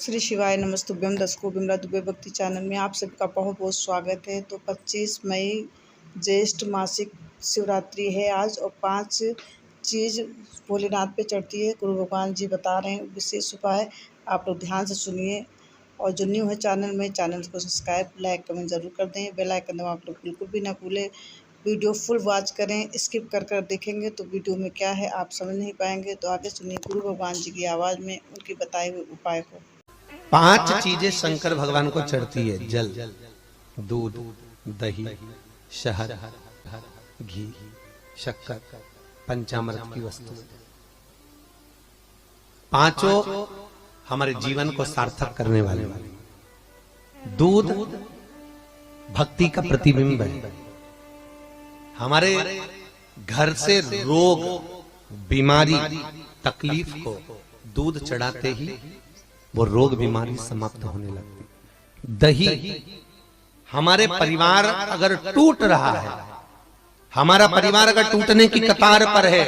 श्री शिवाय नमस्तुभ्यम। दर्शकों, बिमला दुबे भक्ति चैनल में आप सबका बहुत बहुत स्वागत है। तो 25 मई ज्येष्ठ मासिक शिवरात्रि है आज, और 5 चीज़ भोलेनाथ पे चढ़ती है। गुरु भगवान जी बता रहे हैं विशेष उपाय, आप लोग ध्यान से सुनिए। और जो न्यू है चैनल में, चैनल को सब्सक्राइब, लाइक, कमेंट ज़रूर कर दें। बेल आइकन दबाना आप लोग बिल्कुल भी ना भूलें। वीडियो फुल वॉच करें, स्किप कर देखेंगे तो वीडियो में क्या है आप समझ नहीं पाएंगे। तो आगे सुनिए गुरु भगवान जी की आवाज़ में उनके बताए हुए उपाय को। 5 चीजें शंकर भगवान को चढ़ती है: जल, दूध, दही, शहद, घी, शक्कर, पंचामृत की वस्तु। पांचों हमारे जीवन को सार्थक करने वाले। दूध भक्ति का प्रतिबिंब है। हमारे घर से रोग, बीमारी, तकलीफ को दूध चढ़ाते ही वो रोग बीमारी समाप्त होने लगती। दही, हमारे परिवार अगर टूट रहा है, हमारा परिवार अगर टूटने की कतार पर है,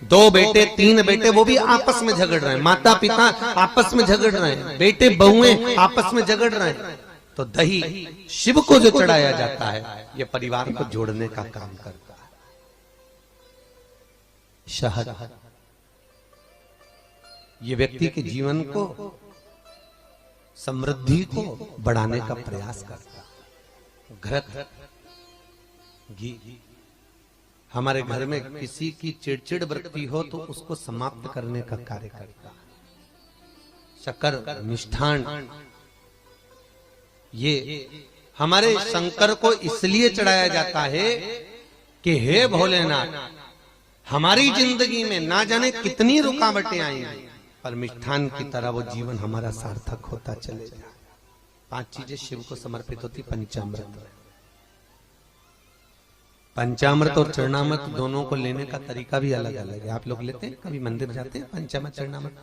2 बेटे 3 बेटे वो भी आपस में झगड़ रहे हैं, माता पिता आपस में झगड़ रहे हैं, बेटे बहुएं आपस में झगड़ रहे हैं, तो दही शिव को जो चढ़ाया जाता है ये परिवार को जोड़ने का काम करता है। शहद, ये व्यक्ति के जीवन को, समृद्धि को बढ़ाने का प्रयास करता है। घृत, घी, हमारे घर में किसी की चिड़चिड़ वृत्ति हो तो उसको समाप्त करने का कार्य करता है। शक्कर, मिष्ठान, ये हमारे शंकर को इसलिए चढ़ाया जाता है कि हे भोलेनाथ, हमारी जिंदगी में ना जाने कितनी रुकावटें आई, पर मिष्ठान की तरह वो जीवन हमारा सार्थक होता चले जाए। 5 चीजें शिव को समर्पित होती। पंचामृत, पंचामृत और चरणामृत दोनों को लेने का तरीका भी अलग अलग है। आप लोग लेते हैं, कभी मंदिर जाते हैं पंचामृत चरणामृत,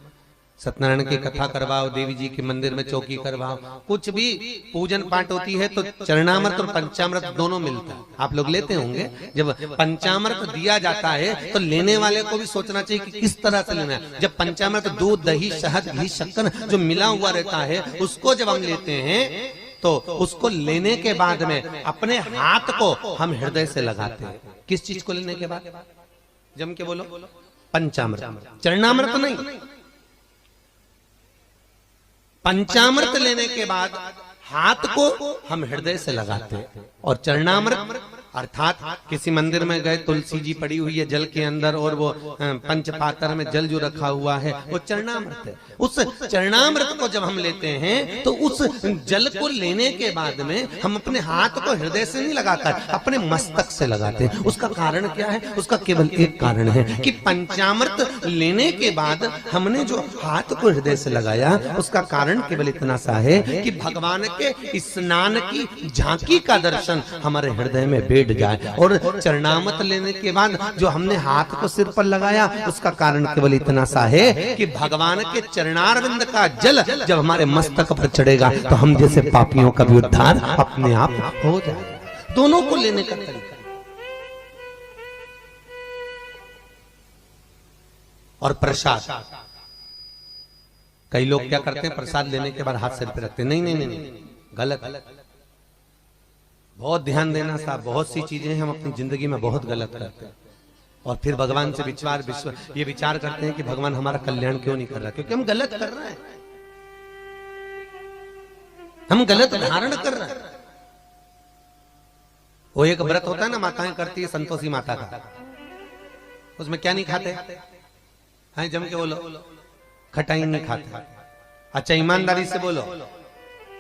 सत्यनारायण की कथा करवाओ, देवी जी के मंदिर में चौकी करवाओ, कुछ भी पूजन पाठ होती है तो चरणामृत और पंचामृत दोनों मिलता है। आप लोग लेते होंगे। जब पंचामृत दिया जाता है तो लेने वाले को भी सोचना चाहिए कि किस तरह से लेना है। जब पंचामृत दूध, दही, शहद, घी, शक्कर जो मिला हुआ रहता है, उसको जब हम लेते हैं तो उसको लेने के बाद में अपने हाथ को हम हृदय से लगाते हैं। किस चीज को लेने के बाद? जम के बोलो। पंचामृत, चरणामृत नहीं। पंचामृत लेने के बाद हाथ को हम हृदय से लगाते हैं। और चरणामृत अर्थात किसी मंदिर में गए, तुलसी जी पड़ी हुई है जल के अंदर और वो पंचपात्र में जल जो रखा हुआ है वो चरणामृत है। उस चरणामृत को जब हम लेते हैं तो उस जल को लेने के बाद में हम अपने हाथ को हृदय से नहीं लगाकर अपने मस्तक से लगाते हैं। उसका कारण क्या है? उसका केवल एक कारण है कि पंचामृत लेने के बाद हमने जो हाथ को हृदय से लगाया, उसका कारण केवल इतना सा है कि भगवान के स्नान की झांकी का दर्शन हमारे हृदय में बैठ जाए। और चरणामृत लेने के बाद जो हमने हाथ को सिर पर लगाया, उसका कारण केवल इतना सा है कि भगवान के चरणारविंद का जल जब हमारे मस्तक पर चढ़ेगा तो हम जैसे पापियों का भी उद्धार अपने आप हो जाएगा। दोनों को लेने का तरीका। और प्रसाद, कई लोग क्या करते हैं, प्रसाद लेने के बाद हाथ सिर पे रखते हैं। नहीं नहीं नहीं, गलत। बहुत ध्यान देना साहब। बहुत सी चीजें हम अपनी जिंदगी में बहुत गलत करते हैं और फिर भगवान से ये विचार करते हैं कि भगवान हमारा कल्याण क्यों नहीं कर रहा, क्योंकि हम गलत कर रहे हैं, हम गलत धारण कर रहे हैं। वो एक व्रत होता है ना, माताएं करती है, संतोषी माता का, उसमें क्या नहीं खाते हैं? जम के बोलो। खटाई नहीं खाते। अच्छा, ईमानदारी से बोलो,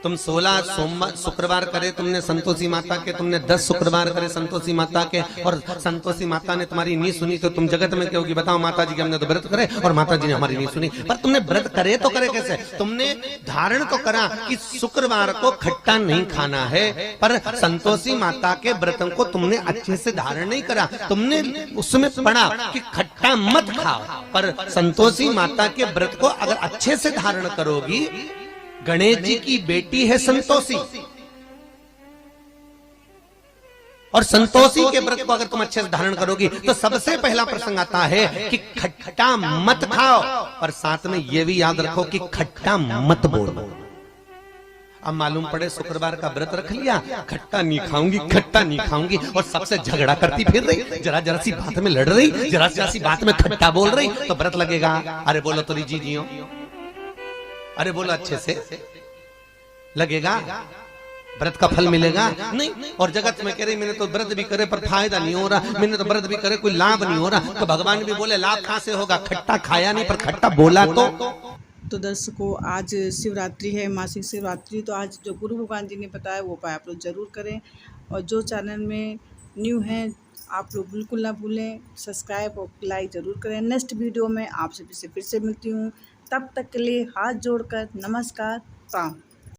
तुम 16 सोमवार शुक्रवार करे तुमने संतोषी माता के, तुमने 10 शुक्रवार करे संतोषी माता के, और संतोषी माता ने तुम्हारी नहीं सुनी तो तुम जगत में क्या होगी? बताओ, माता जी के हमने तो व्रत करे और माता जी ने हमारी नहीं सुनी। पर तुमने व्रत करे तो करे कैसे? तुमने धारण तो करा कि शुक्रवार को खट्टा नहीं खाना है, पर संतोषी माता के व्रतों को तुमने अच्छे से धारण नहीं करा। तुमने उसमें पढ़ा कि खट्टा मत खाओ, पर संतोषी माता के व्रत को अगर अच्छे से धारण करोगी, गणेश जी की बेटी है संतोषी, और संतोषी के व्रत को अगर तुम अच्छे से धारण करोगी तो सबसे पहला प्रसंग आता है कि खट्टा मत खाओ, और साथ में यह भी याद रखो कि खट्टा मत बोलो। अब मालूम पड़े शुक्रवार का व्रत रख लिया, खट्टा नहीं खाऊंगी, खट्टा नहीं खाऊंगी, और सबसे झगड़ा करती फिर रही, जरा जरा सी बात में लड़ रही, जरा जरा सी बात में खट्टा बोल रही, तो व्रत लगेगा? अरे बोलो तो जी जियो, अरे बोलो अच्छे से, लगेगा? व्रत का फल मिलेगा? नहीं। और जगत में कह रही मैंने तो व्रत भी करे पर फायदा नहीं हो रहा, मैंने तो व्रत भी करे कोई लाभ नहीं हो रहा, तो भगवान भी बोले लाभ कहां से होगा? खट्टा खाया नहीं पर खट्टा बोला तो दर्शकों, आज शिवरात्रि है, मासिक शिवरात्रि। तो आज जो गुरु भगवान जी ने बताया वो उपाय आप लोग जरूर करें, और जो चैनल में न्यू हैं आप लोग बिल्कुल ना भूलें सब्सक्राइब और लाइक ज़रूर करें। नेक्स्ट वीडियो में आप सभी से फिर से मिलती हूँ, तब तक के लिए हाथ जोड़कर नमस्कार, प्रणाम।